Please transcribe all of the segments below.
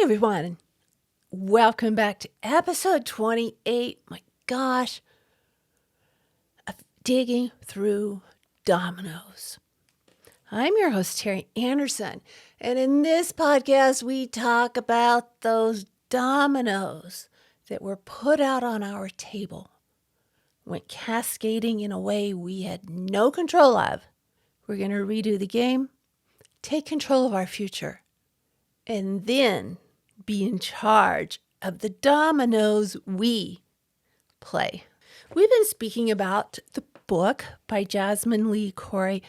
Hi, everyone. Welcome back to episode 28. My gosh, of Digging Through Dominoes. I'm your host, Terry Anderson. And in this podcast, we talk about those dominoes that were put out on our table, went cascading in a way we had no control of. We're going to redo the game, take control of our future, and then be in charge of the dominoes we play. We've been speaking about the book by Jasmine Lee Corey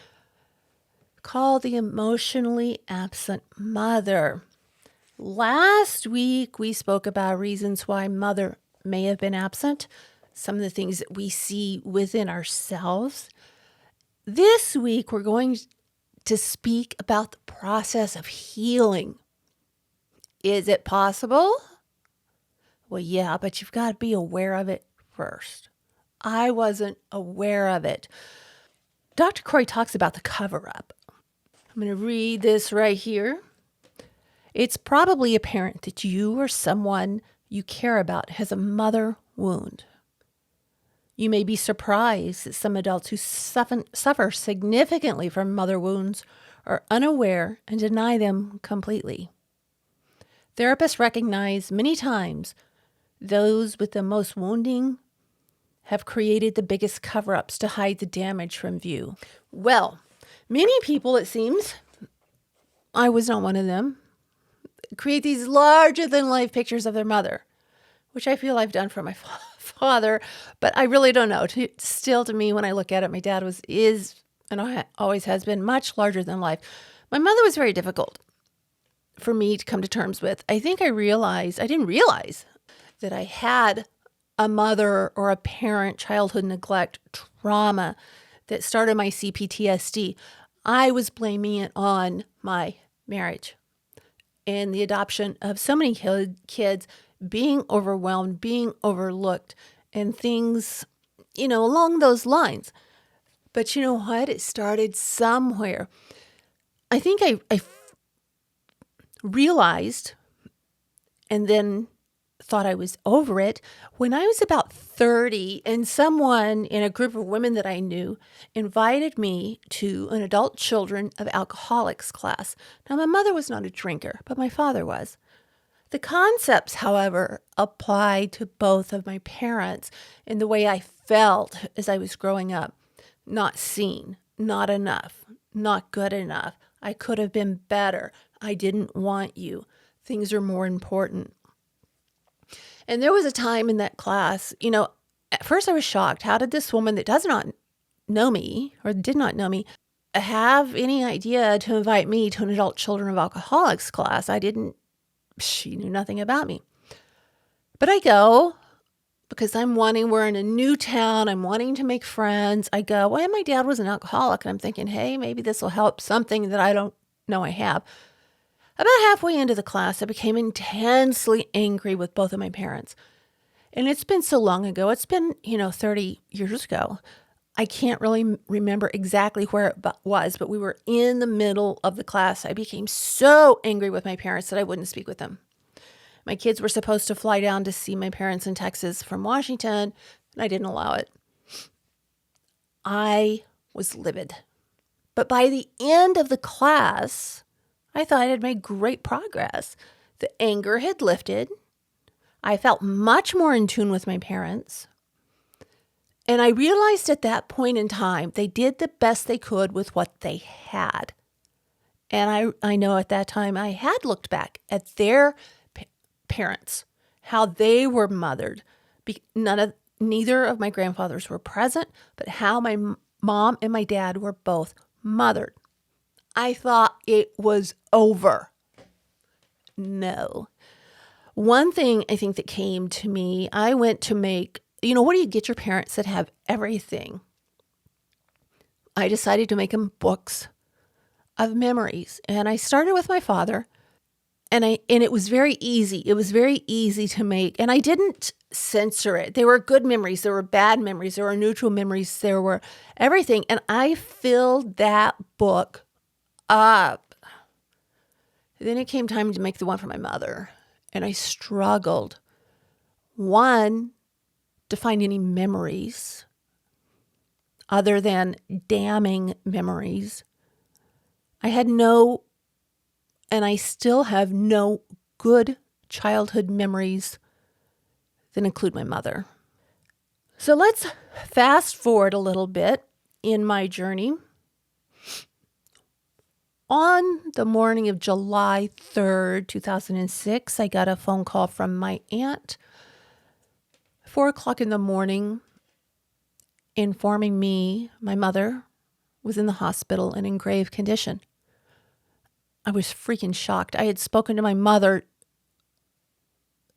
called The Emotionally Absent Mother. Last week, we spoke about reasons why mother may have been absent, some of the things that we see within ourselves. This week, we're going to speak about the process of healing. Is it possible? Well, yeah, but you've got to be aware of it first. I wasn't aware of it. Dr. Corey talks about the cover-up. I'm going to read this right here. It's probably apparent that you or someone you care about has a mother wound. You may be surprised that some adults who suffer significantly from mother wounds are unaware and deny them completely. Therapists recognize many times those with the most wounding have created the biggest cover-ups to hide the damage from view. Well, many people, it seems, I was not one of them, create these larger-than-life pictures of their mother, which I feel I've done for my father, but I really don't know. Still, to me, when I look at it, my dad is, and always has been, much larger than life. My mother was very difficult for me to come to terms with. I think I didn't realize that I had a mother or a parent childhood neglect trauma that started my PTSD. I was blaming it on my marriage and the adoption of so many kids, being overwhelmed, being overlooked, and things, along those lines. But you know what? It started somewhere. I think I realized and then thought I was over it when I was about 30 and someone in a group of women that I knew invited me to an adult children of alcoholics class. Now, my mother was not a drinker, but my father was. The concepts, however, applied to both of my parents in the way I felt as I was growing up. Not seen, not enough, not good enough. I could have been better. I didn't want you. Things are more important. And there was a time in that class, at first I was shocked. How did this woman that does not know me or did not know me have any idea to invite me to an adult children of alcoholics class? She knew nothing about me. But I go because we're in a new town. I'm wanting to make friends. I go, well, my dad was an alcoholic. And I'm thinking, hey, maybe this will help something that I don't know I have. About halfway into the class, I became intensely angry with both of my parents. And it's been so long ago. It's been, 30 years ago. I can't really remember exactly where it was, but we were in the middle of the class. I became so angry with my parents that I wouldn't speak with them. My kids were supposed to fly down to see my parents in Texas from Washington, and I didn't allow it. I was livid. But by the end of the class, I thought I had made great progress. The anger had lifted. I felt much more in tune with my parents. And I realized at that point in time, they did the best they could with what they had. And I know at that time I had looked back at their parents, how they were mothered. Neither of my grandfathers were present, but how my mom and my dad were both mothered. I thought it was over. No. One thing I think that came to me, I went to make, what do you get your parents that have everything? I decided to make them books of memories. And I started with my father, and it was very easy. It was very easy to make, and I didn't censor it. There were good memories, there were bad memories, there were neutral memories, there were everything. And I filled that book up. Then it came time to make the one for my mother. and I struggled, one, to find any memories other than damning memories. I had no, and I still have no good childhood memories that include my mother. So let's fast forward a little bit in my journey. On the morning of July 3rd, 2006, I got a phone call from my aunt, 4 o'clock in the morning, informing me my mother was in the hospital and in grave condition. I was freaking shocked. I had spoken to my mother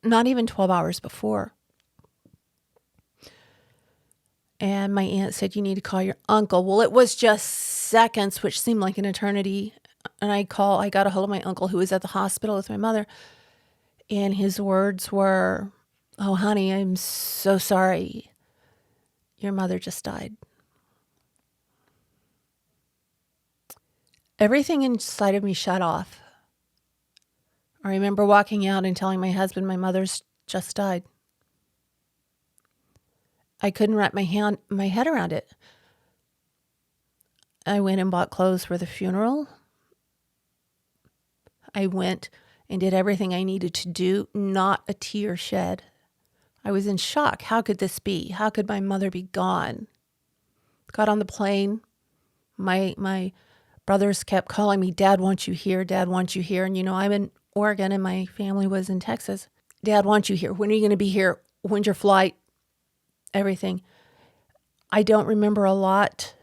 not even 12 hours before. And my aunt said, you need to call your uncle. Well, it was just seconds, which seemed like an eternity. And I got a hold of my uncle who was at the hospital with my mother. And his words were, oh, honey, I'm so sorry. Your mother just died. Everything inside of me shut off. I remember walking out and telling my husband my mother's just died. I couldn't wrap my head around it. I went and bought clothes for the funeral. I went and did everything I needed to do, not a tear shed. I was in shock. How could this be? How could my mother be gone? Got on the plane. My brothers kept calling me, Dad wants you here, Dad wants you here. And I'm in Oregon and my family was in Texas. Dad wants you here. When are you going to be here? When's your flight? Everything. I don't remember a lot.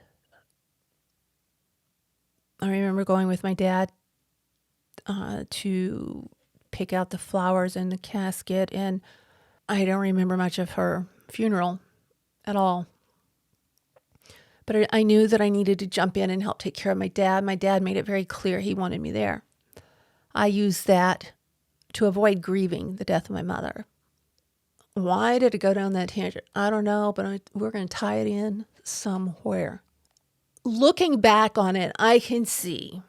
I remember going with my dad to pick out the flowers in the casket, and I don't remember much of her funeral at all. But I knew that I needed to jump in and help take care of my dad. My dad made it very clear he wanted me there. I used that to avoid grieving the death of my mother. Why did it go down that tangent? I don't know, but we're going to tie it in somewhere. Looking back on it, I can see.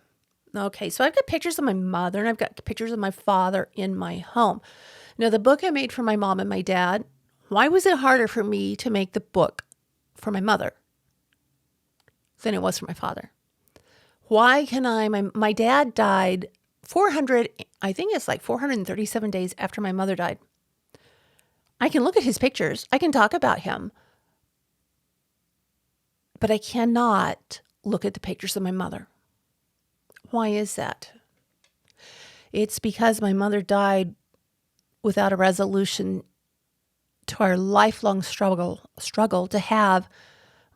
Okay, so I've got pictures of my mother and I've got pictures of my father in my home. Now, the book I made for my mom and my dad, why was it harder for me to make the book for my mother than it was for my father? Why can my dad died 437 days after my mother died. I can look at his pictures. I can talk about him. But I cannot look at the pictures of my mother. Why is that? It's because my mother died without a resolution to our lifelong struggle to have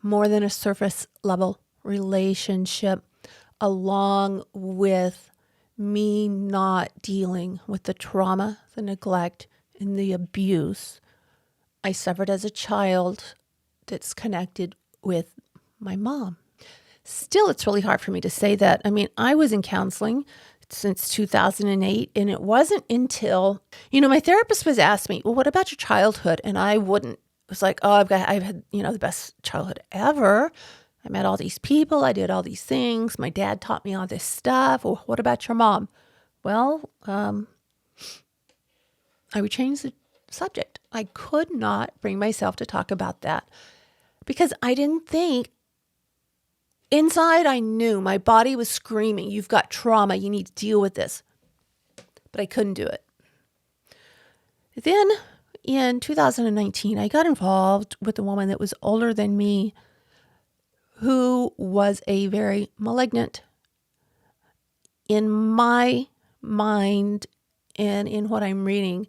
more than a surface level relationship, along with me not dealing with the trauma, the neglect, and the abuse I suffered as a child that's connected with my mom. Still, it's really hard for me to say that. I mean, I was in counseling since 2008, and it wasn't until, my therapist was asking me, well, what about your childhood? And I wouldn't. It was like, I've had, the best childhood ever. I met all these people. I did all these things. My dad taught me all this stuff. Well, what about your mom? Well, I would change the subject. I could not bring myself to talk about that because I didn't think. Inside, I knew my body was screaming, you've got trauma, you need to deal with this. But I couldn't do it. Then in 2019, I got involved with a woman that was older than me who was a very malignant, in my mind and in what I'm reading,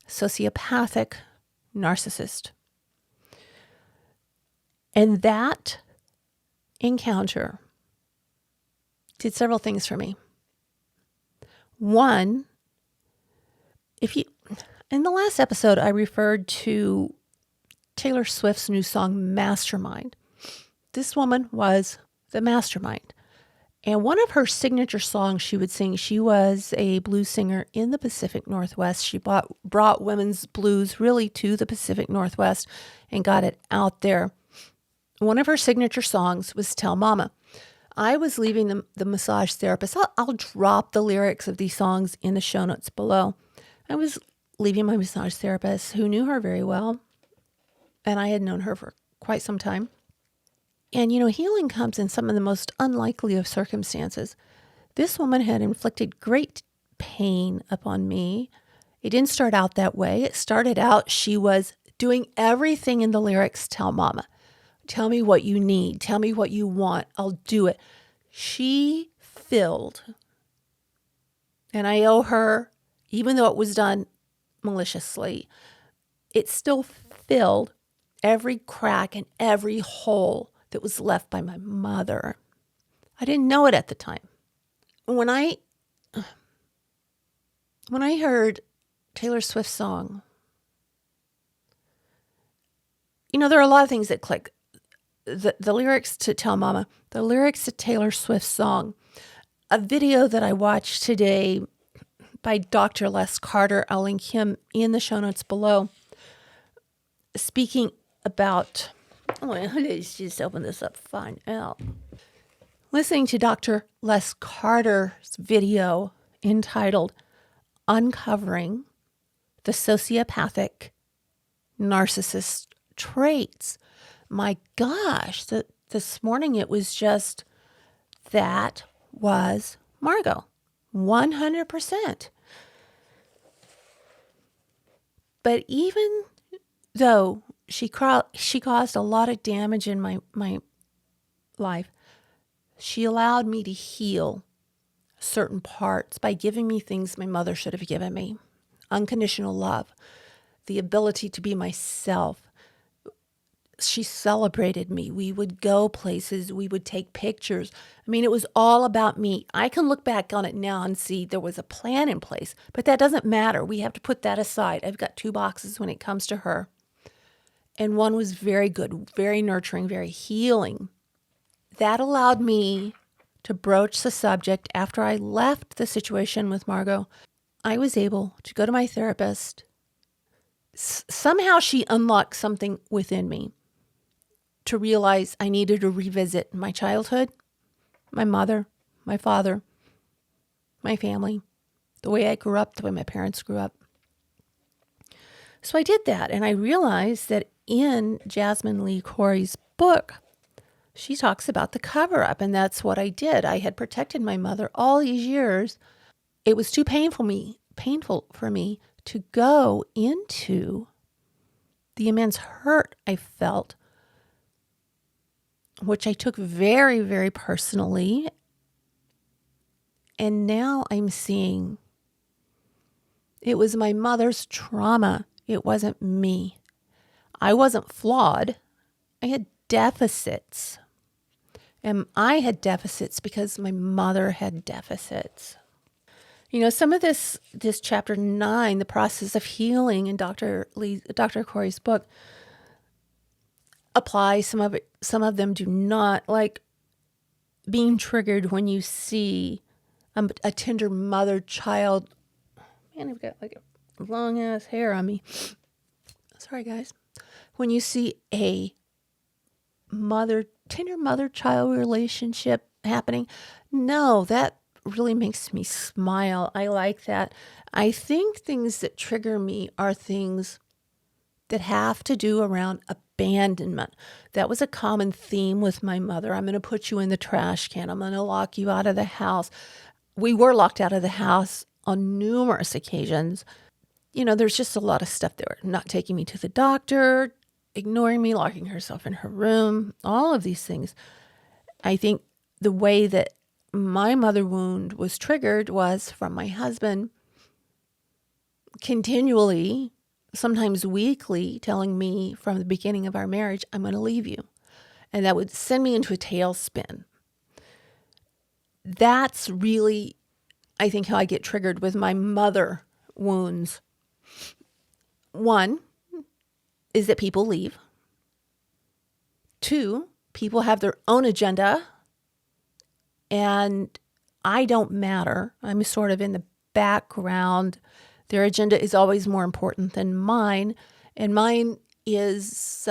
sociopathic narcissist. And that encounter did several things for me. One, in the last episode, I referred to Taylor Swift's new song, Mastermind. This woman was the mastermind. And one of her signature songs she would sing, she was a blues singer in the Pacific Northwest. She brought women's blues really to the Pacific Northwest and got it out there. One of her signature songs was Tell Mama. I was leaving the massage therapist. I'll drop the lyrics of these songs in the show notes below. I was leaving my massage therapist who knew her very well, and I had known her for quite some time. And, healing comes in some of the most unlikely of circumstances. This woman had inflicted great pain upon me. It didn't start out that way. It started out, she was doing everything in the lyrics, tell mama. Tell me what you need. Tell me what you want. I'll do it. She filled, and I owe her, even though it was done maliciously, it still filled every crack and every hole that was left by my mother. I didn't know it at the time. When I heard Taylor Swift's song, there are a lot of things that click. The lyrics to Tell Mama, the lyrics to Taylor Swift's song, a video that I watched today by Dr. Les Carter, I'll link him in the show notes below, speaking about, let's just open this up, find out. Listening to Dr. Les Carter's video entitled Uncovering the Sociopathic Narcissist Traits. My gosh, this morning it was just, that was Margot, 100%. But even though she caused a lot of damage in my life, she allowed me to heal certain parts by giving me things my mother should have given me. Unconditional love, the ability to be myself. She celebrated me. We would go places. We would take pictures. I mean, it was all about me. I can look back on it now and see there was a plan in place, but that doesn't matter. We have to put that aside. I've got 2 boxes when it comes to her. And one was very good, very nurturing, very healing. That allowed me to broach the subject. After I left the situation with Margot, I was able to go to my therapist. Somehow she unlocked something within me to realize I needed to revisit my childhood, my mother, my father, my family, the way I grew up, the way my parents grew up. So I did that, and I realized that in Jasmine Lee Corey's book, she talks about the cover-up, and that's what I did. I had protected my mother all these years. It was too painful for me to go into the immense hurt I felt, which I took very, very personally. And now I'm seeing it was my mother's trauma. It wasn't me. I wasn't flawed. I had deficits. And I had deficits because my mother had deficits. Some of this chapter 9, the process of healing in Dr. Corey's book, apply. Some of them do not, like being triggered when you see a tender mother-child. Man, I've got like a long ass hair on me. Sorry, guys. When you see a tender mother-child relationship happening, no, that really makes me smile. I like that. I think things that trigger me are things that have to do around abandonment. That was a common theme with my mother. I'm going to put you in the trash can. I'm going to lock you out of the house. We were locked out of the house on numerous occasions. There's just a lot of stuff there. Not taking me to the doctor, ignoring me, locking herself in her room, all of these things. I think the way that my mother wound was triggered was from my husband continually, sometimes weekly, telling me from the beginning of our marriage, I'm going to leave you. And that would send me into a tailspin. That's really, I think, how I get triggered with my mother wounds. One is that people leave. 2, people have their own agenda, and I don't matter. I'm sort of in the background. Their agenda is always more important than mine, and mine is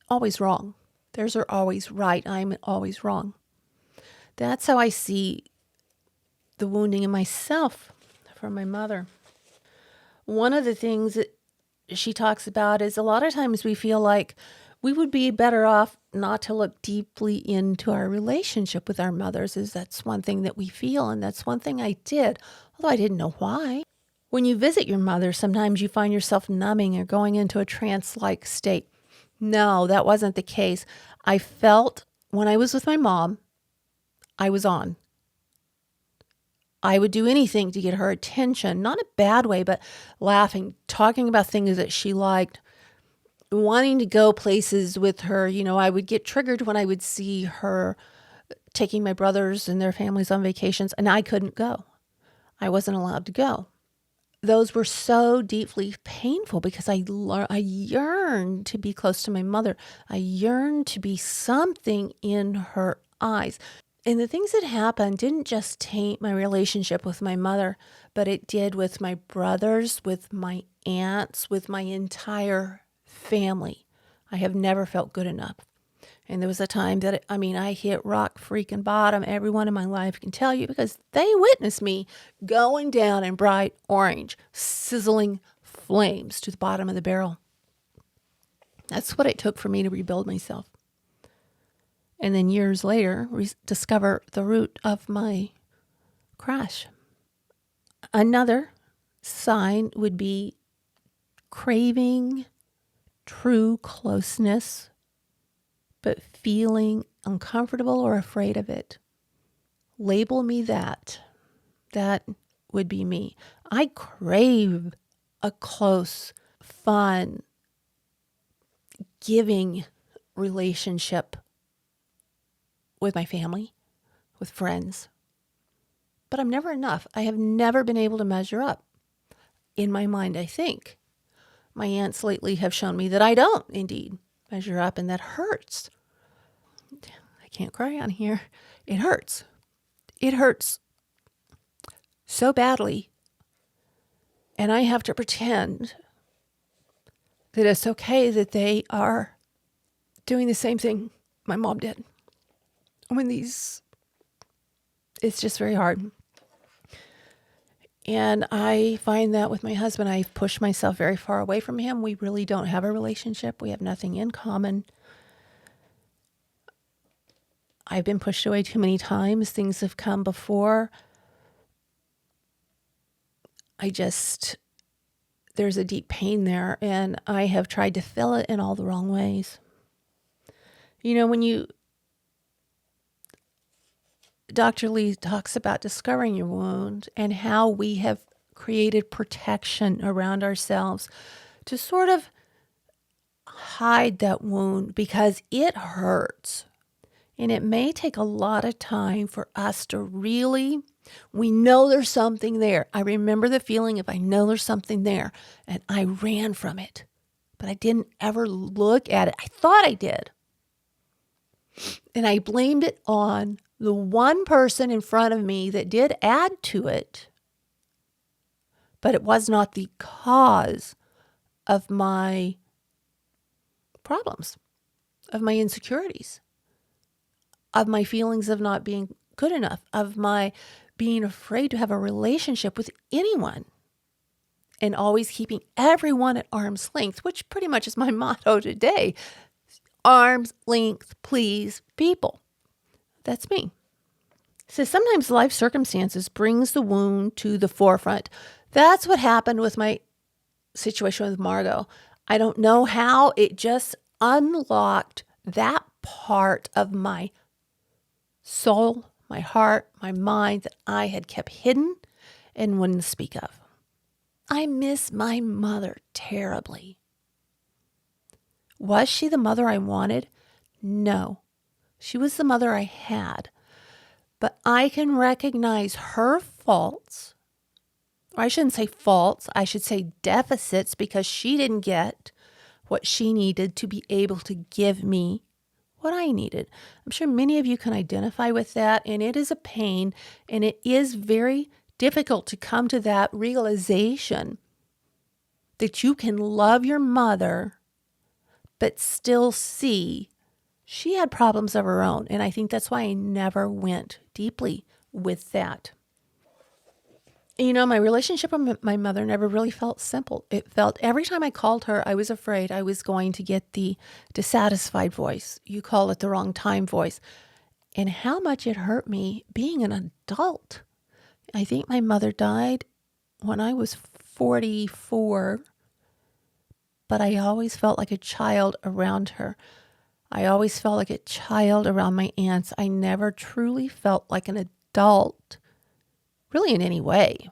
always wrong. Theirs are always right. I'm always wrong. That's how I see the wounding in myself from my mother. One of the things that she talks about is a lot of times we feel like we would be better off not to look deeply into our relationship with our mothers. That's one thing that we feel, and that's one thing I did, although I didn't know why. When you visit your mother, sometimes you find yourself numbing or going into a trance-like state. No, that wasn't the case. I felt when I was with my mom, I was on. I would do anything to get her attention, not in a bad way, but laughing, talking about things that she liked, wanting to go places with her. I would get triggered when I would see her taking my brothers and their families on vacations, and I couldn't go. I wasn't allowed to go. Those were so deeply painful because I yearned to be close to my mother. I yearned to be something in her eyes. And the things that happened didn't just taint my relationship with my mother, but it did with my brothers, with my aunts, with my entire family. I have never felt good enough. And there was a time that, I hit rock freaking bottom. Everyone in my life can tell you because they witnessed me going down in bright orange, sizzling flames to the bottom of the barrel. That's what it took for me to rebuild myself. And then years later, discover the root of my crash. Another sign would be craving true closeness, but feeling uncomfortable or afraid of it. Label me that. That would be me. I crave a close, fun, giving relationship with my family, with friends. But I'm never enough. I have never been able to measure up. In my mind, I think. My aunts lately have shown me that I don't indeed measure up, and that hurts. I can't cry on here. It hurts. It hurts so badly. And I have to pretend that it's okay that they are doing the same thing my mom did. It's just very hard. And I find that with my husband, I've pushed myself very far away from him. We really don't have a relationship. We have nothing in common. I've been pushed away too many times. Things have come before. There's a deep pain there, and I have tried to fill it in all the wrong ways. When Dr. Lee talks about discovering your wound and how we have created protection around ourselves to sort of hide that wound because it hurts. And it may take a lot of time for us to we know there's something there. I remember the feeling of I know there's something there, and I ran from it, but I didn't ever look at it. I thought I did. And I blamed it on the one person in front of me that did add to it, but it was not the cause of my problems, of my insecurities, of my feelings of not being good enough, of my being afraid to have a relationship with anyone, and always keeping everyone at arm's length, which pretty much is my motto today. Arm's length, please, people. That's me. So sometimes life circumstances brings the wound to the forefront. That's what happened with my situation with Margot. I don't know how. It just unlocked that part of my soul, my heart, my mind that I had kept hidden and wouldn't speak of. I miss my mother terribly. Was she the mother I wanted? No. She was the mother I had. But I can recognize her faults. Or I shouldn't say faults. I should say deficits, because she didn't get what she needed to be able to give me what I needed. I'm sure many of you can identify with that, and it is a pain, and it is very difficult to come to that realization that you can love your mother but still see she had problems of her own. And I think that's why I never went deeply with that. My relationship with my mother never really felt simple. It felt every time I called her, I was afraid I was going to get the dissatisfied voice. You call it the wrong time voice. And how much it hurt me being an adult. I think my mother died when I was 44, but I always felt like a child around her. I always felt like a child around my aunts. I never truly felt like an adult, really in any way.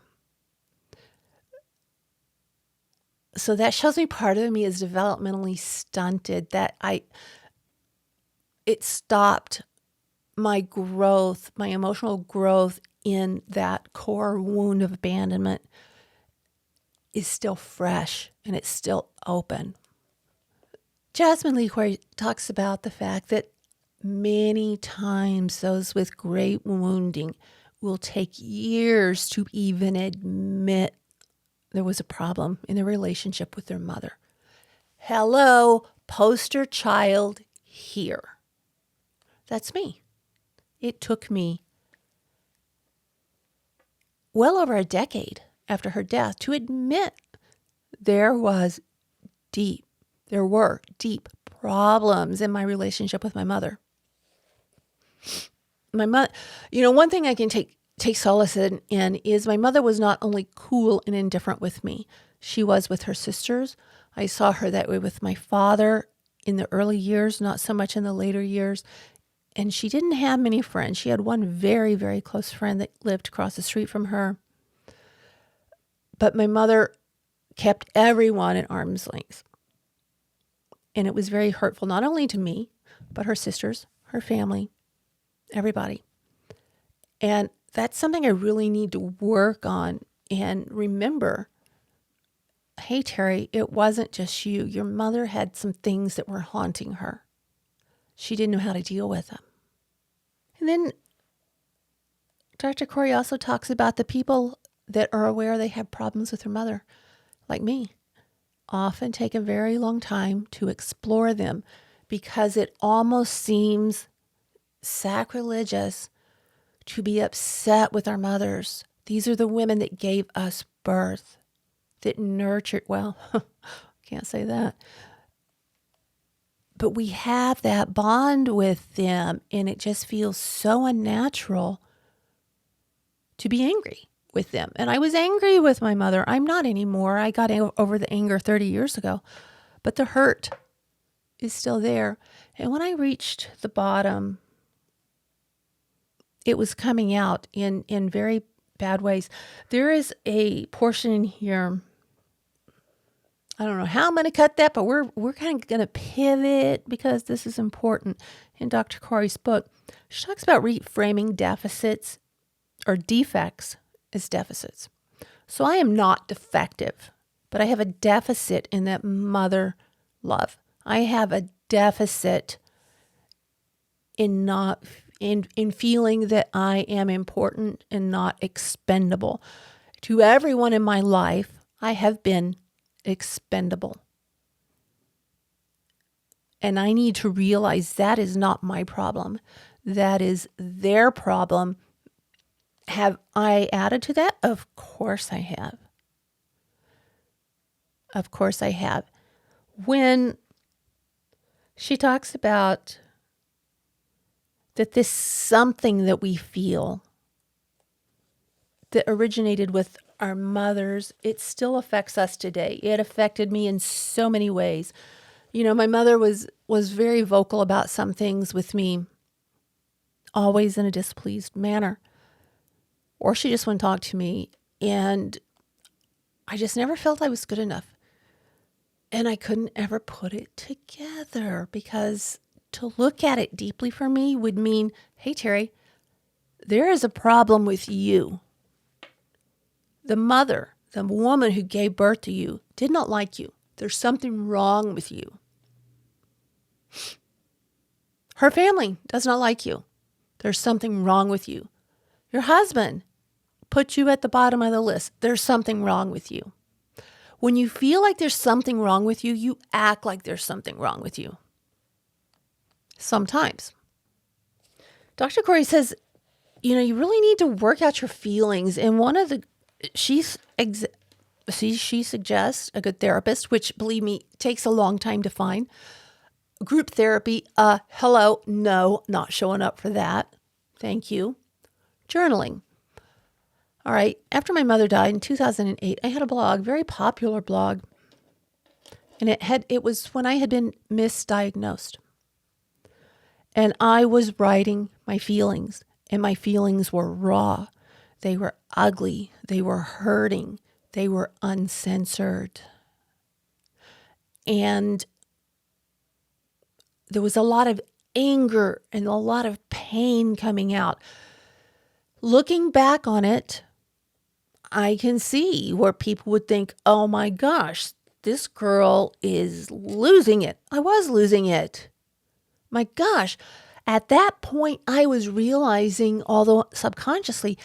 So that shows me part of me is developmentally stunted, that it stopped my growth, my emotional growth in that core wound of abandonment is still fresh and it's still open. Jasmine Lee Quay talks about the fact that many times those with great wounding will take years to even admit there was a problem in their relationship with their mother. Hello, poster child here. That's me. It took me well over a decade after her death to admit there were deep problems in my relationship with my mother. My mother, one thing I can take solace in is my mother was not only cool and indifferent with me, she was with her sisters. I saw her that way with my father in the early years, not so much in the later years. And she didn't have many friends. She had one very, very close friend that lived across the street from her. But my mother kept everyone at arm's length. And it was very hurtful, not only to me, but her sisters, her family, everybody. And that's something I really need to work on and remember. Hey, Terry, it wasn't just you. Your mother had some things that were haunting her. She didn't know how to deal with them. And then Dr. Corey also talks about the people that are aware they have problems with their mother, like me, often take a very long time to explore them because it almost seems sacrilegious to be upset with our mothers. These are the women that gave us birth, that nurtured, can't say that. But we have that bond with them, and it just feels so unnatural to be angry with them. And I was angry with my mother. I'm not anymore. I got over the anger 30 years ago, but the hurt is still there. And when I reached the bottom, it was coming out in very bad ways. There is a portion in here, I don't know how I'm going to cut that, but we're kind of going to pivot because this is important. In Dr. Corey's book, she talks about reframing deficits or defects as deficits. So I am not defective, but I have a deficit in that mother love. I have a deficit in feeling that I am important and not expendable. To everyone in my life, I have been expendable. And I need to realize that is not my problem. That is their problem. Have I added to that? Of course I have. Of course I have. When she talks about that this something that we feel that originated with our mothers, it still affects us today. It affected me in so many ways. My mother was very vocal about some things with me, always in a displeased manner. Or she just wouldn't talk to me. And I just never felt I was good enough. And I couldn't ever put it together because to look at it deeply for me would mean, hey, Terry, there is a problem with you. The mother, the woman who gave birth to you, did not like you. There's something wrong with you. Her family does not like you. There's something wrong with you. Your husband put you at the bottom of the list. There's something wrong with you. When you feel like there's something wrong with you, you act like there's something wrong with you. Sometimes. Dr. Corey says, you really need to work out your feelings. And one of the She suggests a good therapist, which, believe me, takes a long time to find. Group therapy, hello, no, not showing up for that. Thank you. Journaling. All right, after my mother died in 2008, I had a blog, very popular blog. And it was when I had been misdiagnosed. And I was writing my feelings, and my feelings were raw. They were ugly. They were hurting. They were uncensored. And there was a lot of anger and a lot of pain coming out. Looking back on it, I can see where people would think, oh my gosh, this girl is losing it. I was losing it. My gosh. At that point, I was realizing, although subconsciously,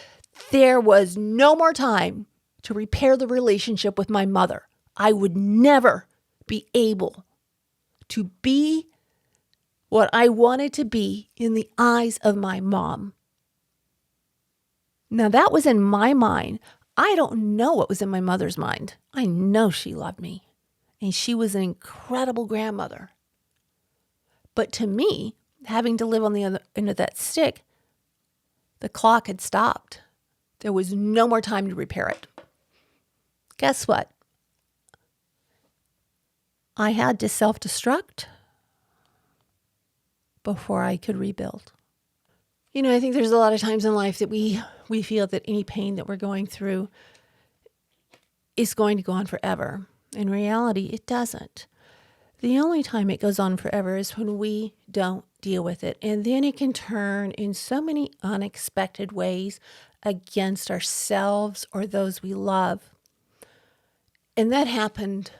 there was no more time to repair the relationship with my mother. I would never be able to be what I wanted to be in the eyes of my mom. Now, that was in my mind. I don't know what was in my mother's mind. I know she loved me, and she was an incredible grandmother. But to me, having to live on the other end of that stick, the clock had stopped. There was no more time to repair it. Guess what? I had to self-destruct before I could rebuild. You know, I think there's a lot of times in life that we feel that any pain that we're going through is going to go on forever. In reality, it doesn't. The only time it goes on forever is when we don't deal with it. And then it can turn in so many unexpected ways against ourselves or those we love. And that happened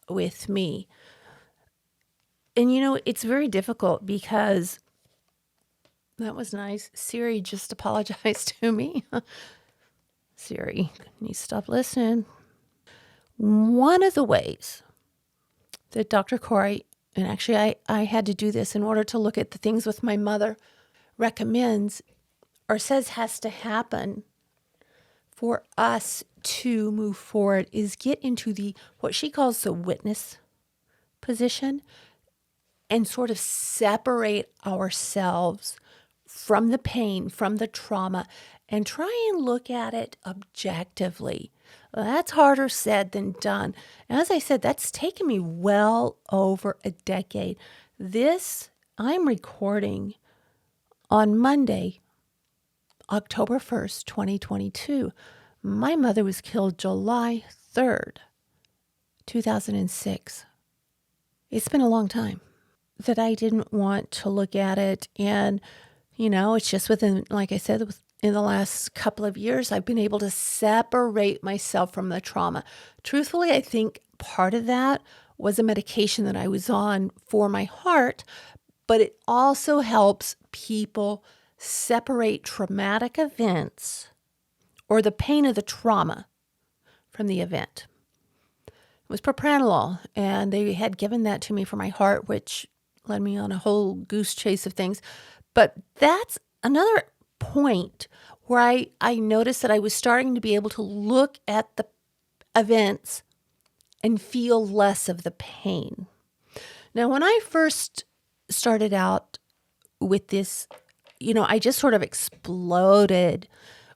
with me. And you know, it's very difficult because that was nice. Siri just apologized to me. Siri, can you stop listening? One of the ways that Dr. Corey, and actually I had to do this in order to look at the things with my mother, recommends or says has to happen for us to move forward is get into what she calls the witness position and sort of separate ourselves from the pain, from the trauma, and try and look at it objectively. Well, that's harder said than done. As I said, that's taken me well over a decade. This I'm recording on Monday, October 1st, 2022. My mother was killed July 3rd, 2006. It's been a long time that I didn't want to look at it. And, you know, it's just within, like I said, in the last couple of years, I've been able to separate myself from the trauma. Truthfully, I think part of that was a medication that I was on for my heart, but it also helps people separate traumatic events or the pain of the trauma from the event. It was propranolol, and they had given that to me for my heart, which led me on a whole goose chase of things. But that's another point where I noticed that I was starting to be able to look at the events and feel less of the pain. Now, when I first started out with this, you know, I just sort of exploded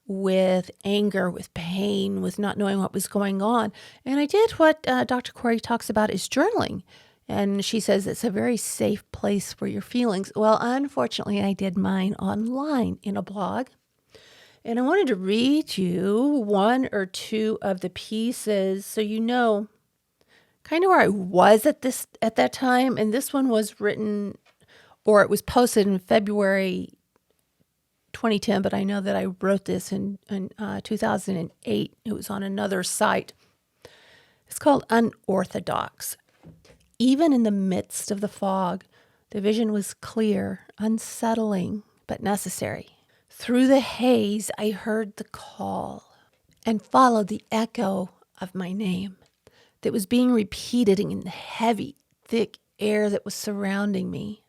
with anger, with pain, with not knowing what was going on. And I did what Dr. Corey talks about is journaling. And she says it's a very safe place for your feelings. Well, unfortunately, I did mine online in a blog. And I wanted to read you one or two of the pieces so you know kind of where I was at that time. And this one was written, or it was posted in February 2010, but I know that I wrote this in 2008. It was on another site. It's called Unorthodox. Even in the midst of the fog, the vision was clear, unsettling, but necessary. Through the haze, I heard the call and followed the echo of my name that was being repeated in the heavy, thick air that was surrounding me.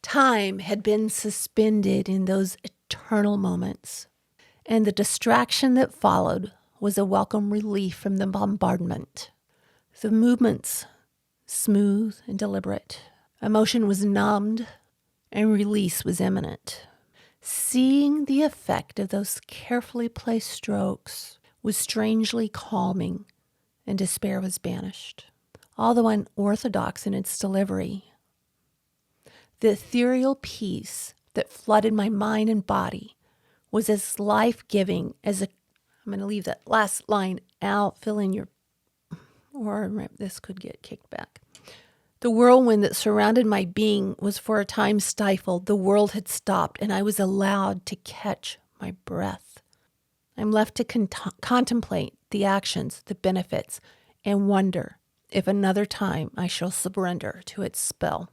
Time had been suspended in those eternal moments, and the distraction that followed was a welcome relief from the bombardment. The movements smooth and deliberate. Emotion was numbed and release was imminent. Seeing the effect of those carefully placed strokes was strangely calming, and despair was banished. Although unorthodox in its delivery, the ethereal peace that flooded my mind and body was as life-giving as I'm going to leave that last line out, fill in your, or this could get kicked back. The whirlwind that surrounded my being was for a time stifled. The world had stopped, and I was allowed to catch my breath. I'm left to contemplate the actions, the benefits, and wonder if another time I shall surrender to its spell.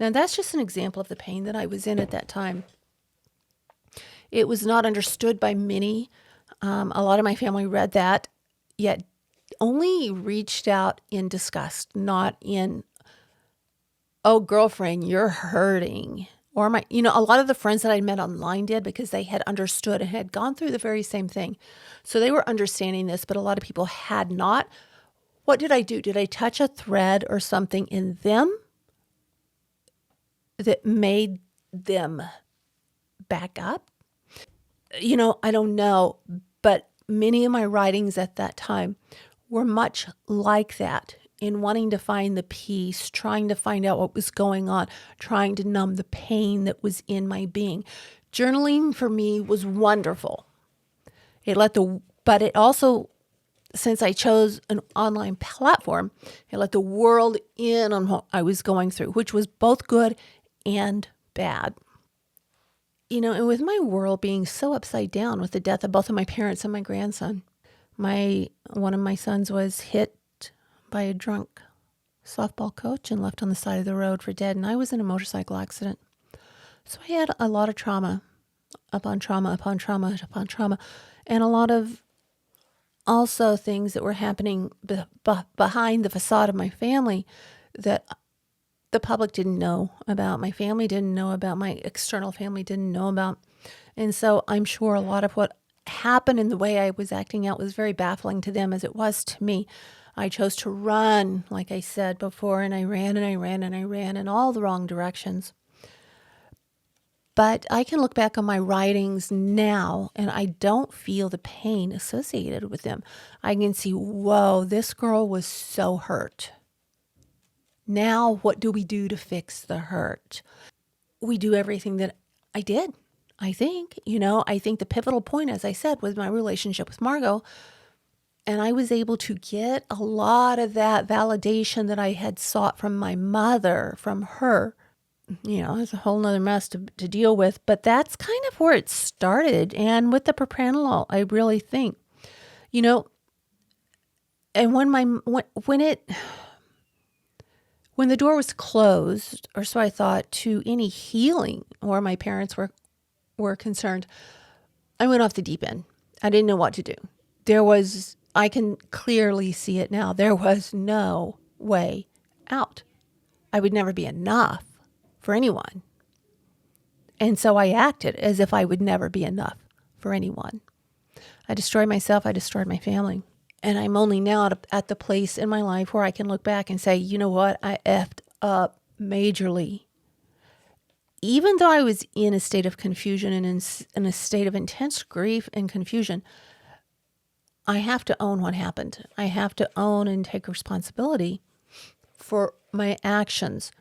Now, that's just an example of the pain that I was in at that time. It was not understood by many. A lot of my family read that, yet only reached out in disgust, not in, oh, girlfriend, you're hurting. Or a lot of the friends that I met online did because they had understood and had gone through the very same thing. So they were understanding this, but a lot of people had not. What did I do? Did I touch a thread or something in them that made them back up? I don't know, but many of my writings at that time were much like that, in wanting to find the peace, trying to find out what was going on, trying to numb the pain that was in my being. Journaling for me was wonderful. But it also, since I chose an online platform, it let the world in on what I was going through, which was both good and bad. And with my world being so upside down with the death of both of my parents and my grandson, one of my sons was hit by a drunk softball coach and left on the side of the road for dead. And I was in a motorcycle accident. So I had a lot of trauma upon trauma upon trauma upon trauma, and a lot of also things that were happening behind the facade of my family that the public didn't know about, my family didn't know about, my external family didn't know about. And so I'm sure a lot of what happened in the way I was acting out was very baffling to them as it was to me. I chose to run, like I said before, and I ran and I ran and I ran in all the wrong directions. But I can look back on my writings now and I don't feel the pain associated with them. I can see, whoa, this girl was so hurt. Now, what do we do to fix the hurt? We do everything that I did, I think. I think the pivotal point, as I said, was my relationship with Margot. And I was able to get a lot of that validation that I had sought from my mother, from her. It's a whole nother mess to deal with. But that's kind of where it started. And with the propranolol, I really think, and when the door was closed, or so I thought, to any healing, or my parents were concerned, I went off the deep end. I didn't know what to do. I can clearly see it now. There was no way out. I would never be enough for anyone. And so I acted as if I would never be enough for anyone. I destroyed myself. I destroyed my family. And I'm only now at the place in my life where I can look back and say, you know what? I effed up majorly. Even though I was in a state of confusion and in a state of intense grief and confusion, I have to own what happened. I have to own and take responsibility for my actions.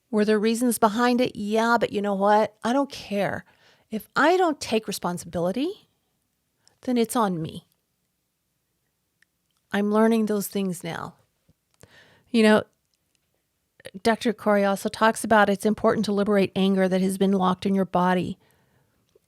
Were there reasons behind it? Yeah, but you know what? I don't care. If I don't take responsibility, then it's on me. I'm learning those things now. Dr. Corey also talks about it's important to liberate anger that has been locked in your body.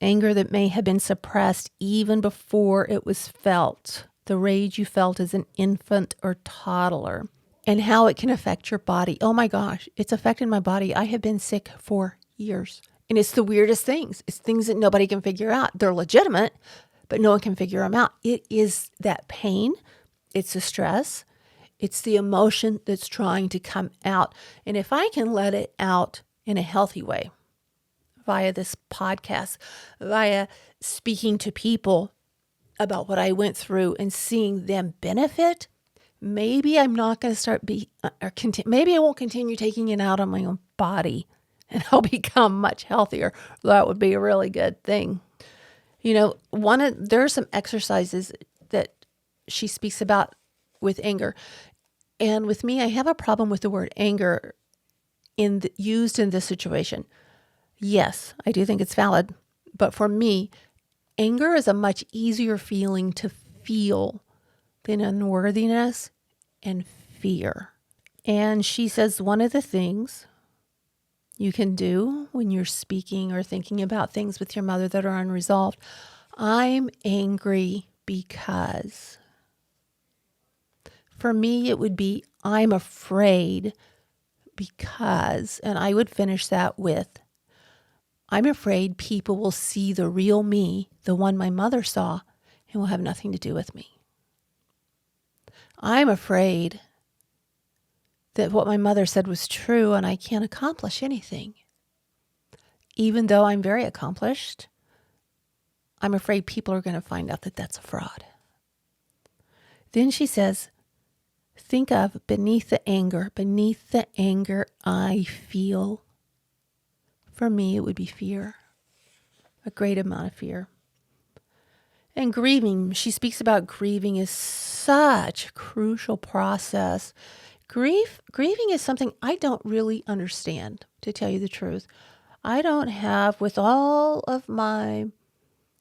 Anger that may have been suppressed even before it was felt. The rage you felt as an infant or toddler. And how it can affect your body. Oh my gosh, it's affected my body. I have been sick for years. And it's the weirdest things. It's things that nobody can figure out. They're legitimate, but no one can figure them out. It is that pain. It's the stress. It's the emotion that's trying to come out. And if I can let it out in a healthy way, via this podcast, via speaking to people, about what I went through and seeing them benefit, maybe I'm not going to maybe I won't continue taking it out on my own body and I'll become much healthier. That would be a really good thing. There are some exercises that she speaks about with anger. And with me, I have a problem with the word anger used in this situation. Yes, I do think it's valid. But for me, anger is a much easier feeling to feel than unworthiness and fear. And she says one of the things you can do when you're speaking or thinking about things with your mother that are unresolved, I'm angry because. For me, it would be I'm afraid because, and I would finish that with, I'm afraid people will see the real me, the one my mother saw, and will have nothing to do with me. I'm afraid that what my mother said was true and I can't accomplish anything. Even though I'm very accomplished, I'm afraid people are going to find out that that's a fraud. Then she says, think of beneath the anger I feel. For me, it would be fear, a great amount of fear. And grieving, she speaks about grieving is such a crucial process. Grieving is something I don't really understand, to tell you the truth. I don't have, with all of my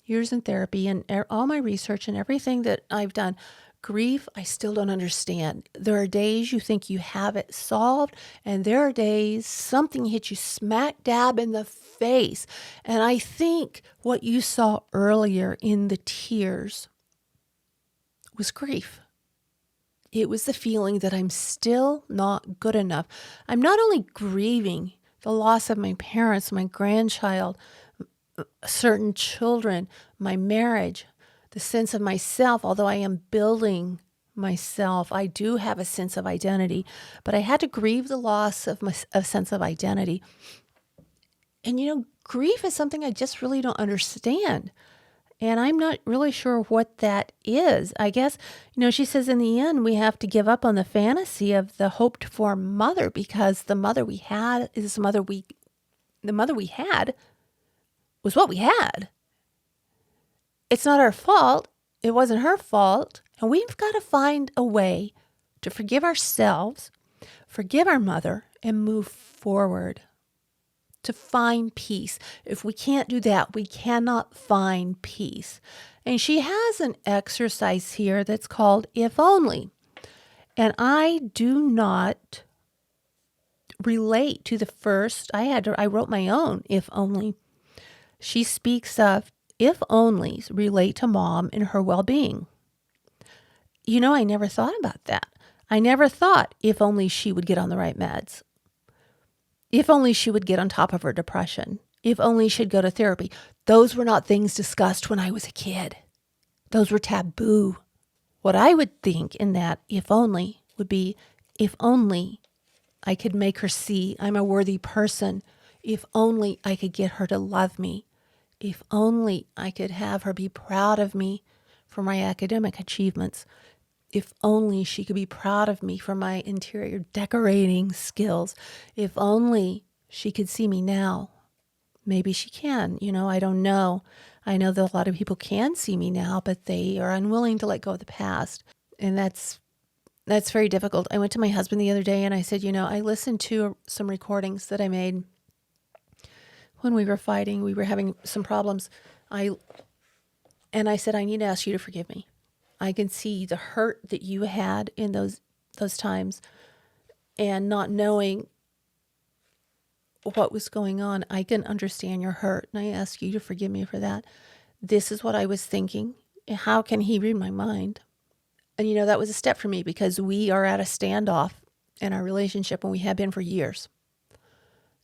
years in therapy and all my research and everything that I've done, grief, I still don't understand. There are days you think you have it solved, and there are days something hits you smack dab in the face. And I think what you saw earlier in the tears was grief. It was the feeling that I'm still not good enough. I'm not only grieving the loss of my parents, my grandchild, certain children, my marriage, the sense of myself, although I am building myself, I do have a sense of identity, but I had to grieve the loss of a sense of identity. And grief is something I just really don't understand. And I'm not really sure what that is. I guess, she says in the end, we have to give up on the fantasy of the hoped for mother because the mother we had was what we had. It's not our fault. It wasn't her fault. And we've got to find a way to forgive ourselves, forgive our mother, and move forward to find peace. If we can't do that, we cannot find peace. And she has an exercise here that's called If Only. And I do not relate to the first. I wrote my own If Only. She speaks of if onlys relate to mom and her well-being. I never thought about that. I never thought if only she would get on the right meds. If only she would get on top of her depression. If only she'd go to therapy. Those were not things discussed when I was a kid. Those were taboo. What I would think in that if only would be, if only I could make her see I'm a worthy person. If only I could get her to love me. If only I could have her be proud of me for my academic achievements. If only she could be proud of me for my interior decorating skills. If only she could see me now. Maybe she can, I don't know. I know that a lot of people can see me now, but they are unwilling to let go of the past. And that's very difficult. I went to my husband the other day and I said, I listened to some recordings that I made when we were fighting. We were having some problems. I said, I need to ask you to forgive me. I can see the hurt that you had in those times, and not knowing what was going on. I can understand your hurt, and I ask you to forgive me for that. This is what I was thinking. How can he read my mind? And that was a step for me because we are at a standoff in our relationship, and we have been for years.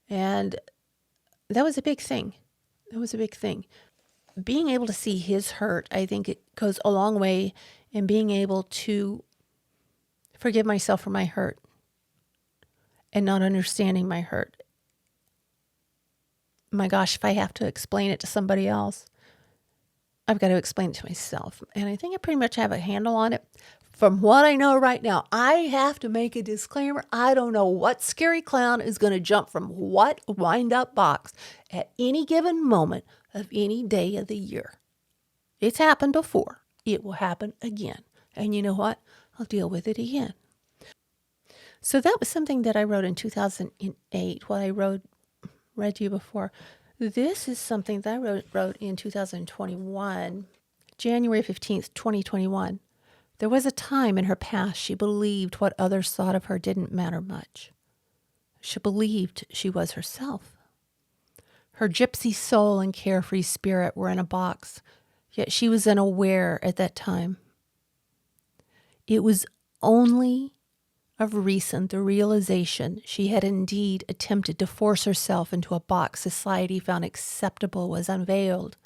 And that was a big thing. Being able to see his hurt, I think it goes a long way in being able to forgive myself for my hurt and not understanding my hurt. My gosh, if I have to explain it to somebody else, I've got to explain it to myself. And I think I pretty much have a handle on it. From what I know right now, I have to make a disclaimer. I don't know what scary clown is going to jump from what wind-up box at any given moment of any day of the year. It's happened before. It will happen again. And you know what? I'll deal with it again. So that was something that I wrote in 2008, what I read to you before. This is something that I wrote in 2021, January 15th, 2021. There was a time in her past she believed what others thought of her didn't matter much. She believed she was herself. Her gypsy soul and carefree spirit were in a box, yet she was unaware at that time. It was only of recent the realization she had indeed attempted to force herself into a box society found acceptable was unveiled.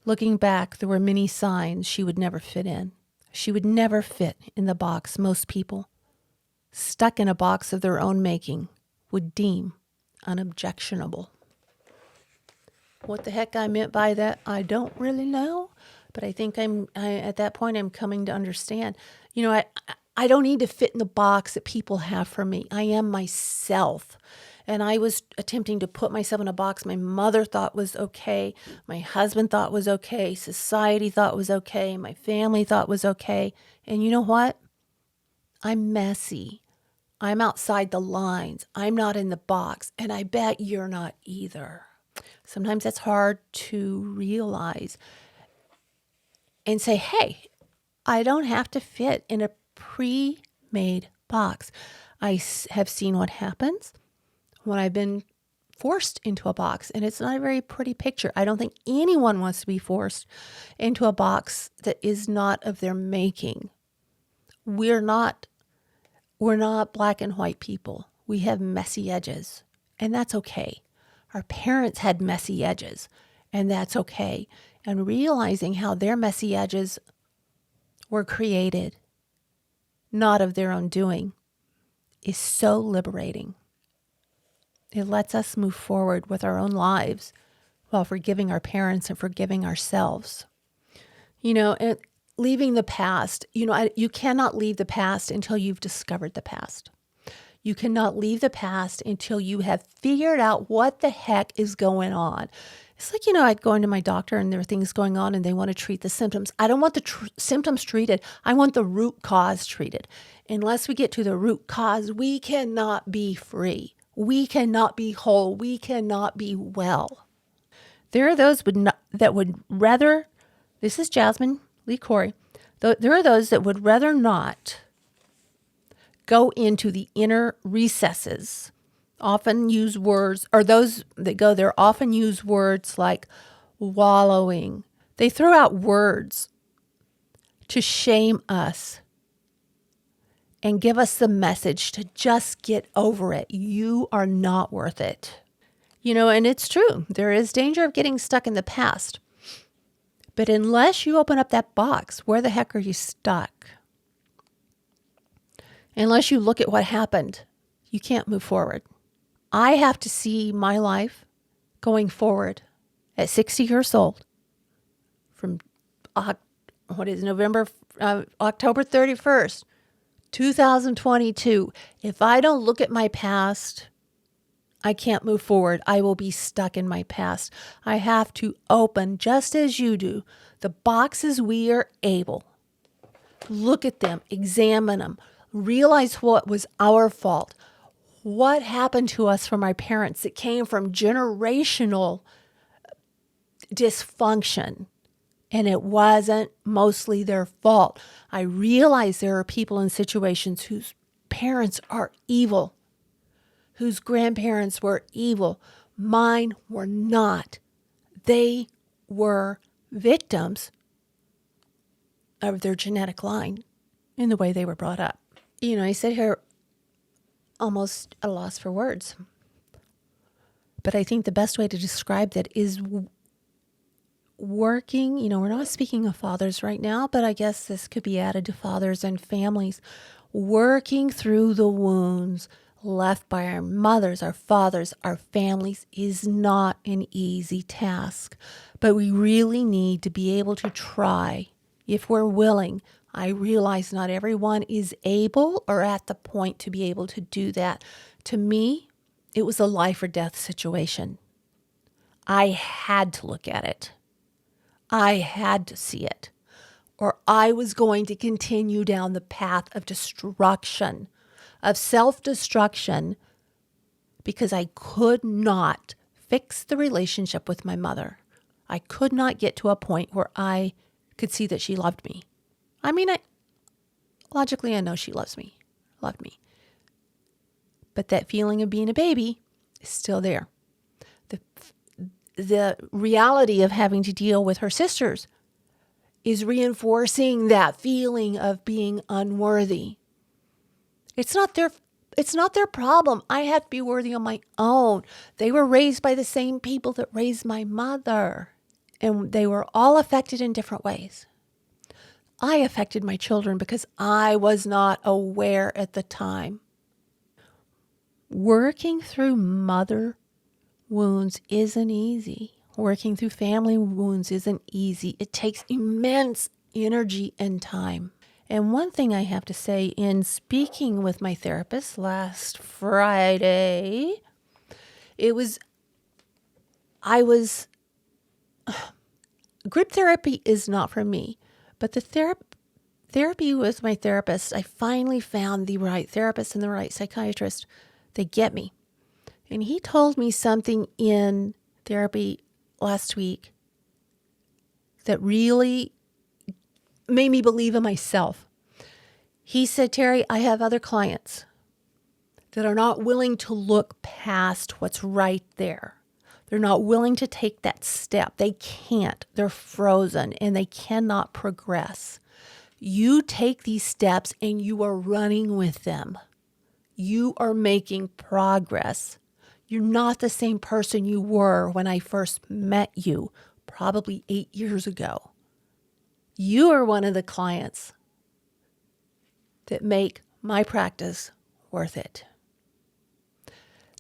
Looking back, there were many signs she would never fit in. She would never fit in the box most people, stuck in a box of their own making, would deem unobjectionable. What the heck I meant by that, I don't really know, but I think at that point I'm coming to understand. I don't need to fit in the box that people have for me. I am myself. And I was attempting to put myself in a box my mother thought was okay, my husband thought was okay, society thought was okay, my family thought was okay. And you know what? I'm messy. I'm outside the lines. I'm not in the box. And I bet you're not either. Sometimes that's hard to realize and say, hey, I don't have to fit in a pre-made box. I have seen what happens when I've been forced into a box, and it's not a very pretty picture. I don't think anyone wants to be forced into a box that is not of their making. We're not black and white people. We have messy edges, and that's okay. Our parents had messy edges, and that's okay. And realizing how their messy edges were created, not of their own doing, is so liberating. It lets us move forward with our own lives while forgiving our parents and forgiving ourselves. And leaving the past, you cannot leave the past until you've discovered the past. You cannot leave the past until you have figured out what the heck is going on. It's like, I'd go into my doctor and there are things going on and they want to treat the symptoms. I don't want the symptoms treated. I want the root cause treated. Unless we get to the root cause, we cannot be free. We cannot be whole. We cannot be well. There are those that would rather, this is Jasmine Lee Corey, there are those that would rather not go into the inner recesses, often use words, or those that go there often use words like wallowing. They throw out words to shame us and give us the message to just get over it. You are not worth it. And it's true. There is danger of getting stuck in the past. But unless you open up that box, where the heck are you stuck? Unless you look at what happened, you can't move forward. I have to see my life going forward at 60 years old from October 31st, 2022. If I don't look at my past, I can't move forward. I will be stuck in my past. I have to open, just as you do, the boxes we are able. Look at them, examine them, realize what was our fault. What happened to us from our parents that came from generational dysfunction? And it wasn't mostly their fault. I realize there are people in situations whose parents are evil, whose grandparents were evil. Mine were not. They were victims of their genetic line in the way they were brought up. I sit here almost at a loss for words. But I think the best way to describe that is working. We're not speaking of fathers right now, but I guess this could be added to fathers and families. Working through the wounds, left by our mothers, our fathers, our families is not an easy task. But we really need to be able to try if we're willing. I realize not everyone is able or at the point to be able to do that. To me, it was a life or death situation. I had to look at it. I had to see it, or I was going to continue down the path of destruction, of self-destruction, because I could not fix the relationship with my mother. I could not get to a point where I could see that she loved me. I mean, logically, I know she loved me. But that feeling of being a baby is still there. The reality of having to deal with her sisters is reinforcing that feeling of being unworthy. It's not their problem. I have to be worthy on my own. They were raised by the same people that raised my mother, and they were all affected in different ways. I affected my children because I was not aware at the time. Working through mother wounds isn't easy. Working through family wounds isn't easy. It takes immense energy and time. And one thing I have to say, in speaking with my therapist last Friday, group therapy is not for me, but the therapy with my therapist, I finally found the right therapist and the right psychiatrist. They get me. And he told me something in therapy last week that really made me believe in myself. He said, Terry, I have other clients that are not willing to look past what's right there. They're not willing to take that step. They can't. They're frozen and they cannot progress. You take these steps and you are running with them. You are making progress. You're not the same person you were when I first met you, probably 8 years ago. You are one of the clients that make my practice worth it.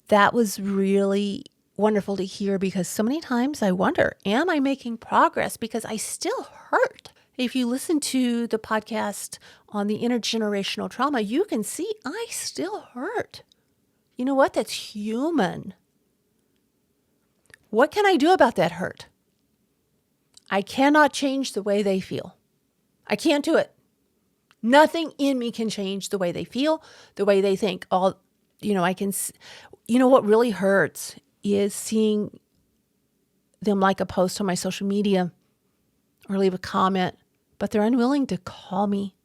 That was really wonderful to hear, because so many times I wonder, am I making progress? Because I still hurt. If you listen to the podcast on the intergenerational trauma, you can see I still hurt. You know what? That's human. What can I do about that hurt? I cannot change the way they feel. I can't do it. Nothing in me can change the way they feel, the way they think. What really hurts is seeing them like a post on my social media or leave a comment, but they're unwilling to call me.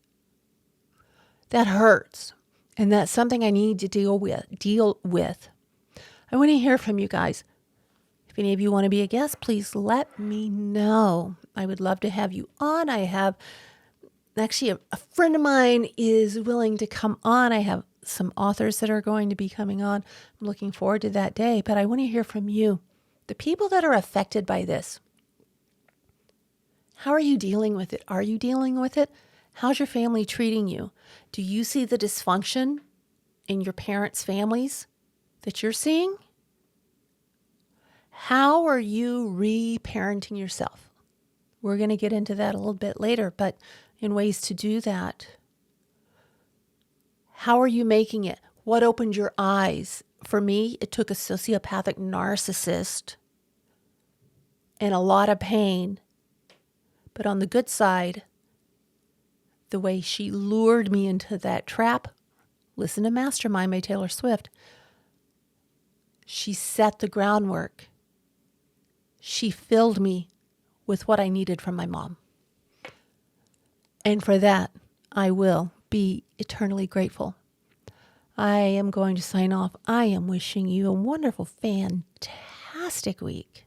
That hurts. And that's something I need to deal with. I want to hear from you guys. If any of you want to be a guest, please let me know. I would love to have you on. I have actually a friend of mine is willing to come on. I have some authors that are going to be coming on. I'm looking forward to that day, but I want to hear from you. The people that are affected by this. How are you dealing with it? Are you dealing with it? How's your family treating you? Do you see the dysfunction in your parents' families that you're seeing? How are you re-parenting yourself? We're going to get into that a little bit later, but in ways to do that. How are you making it? What opened your eyes? For me, it took a sociopathic narcissist and a lot of pain. But on the good side, the way she lured me into that trap, listen to Mastermind by Taylor Swift. She set the groundwork. She filled me with what I needed from my mom. And for that, I will be eternally grateful. I am going to sign off. I am wishing you a wonderful, fantastic week.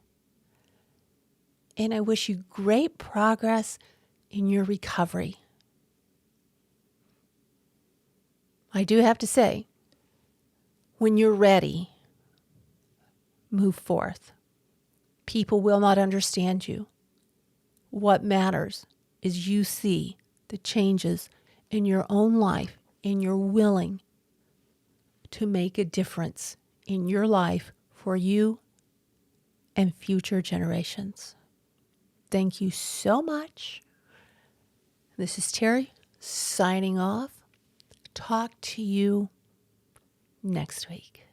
And I wish you great progress in your recovery. I do have to say, when you're ready, move forth. People will not understand you. What matters is you see the changes in your own life and you're willing to make a difference in your life for you and future generations. Thank you so much. This is Terry signing off. Talk to you next week.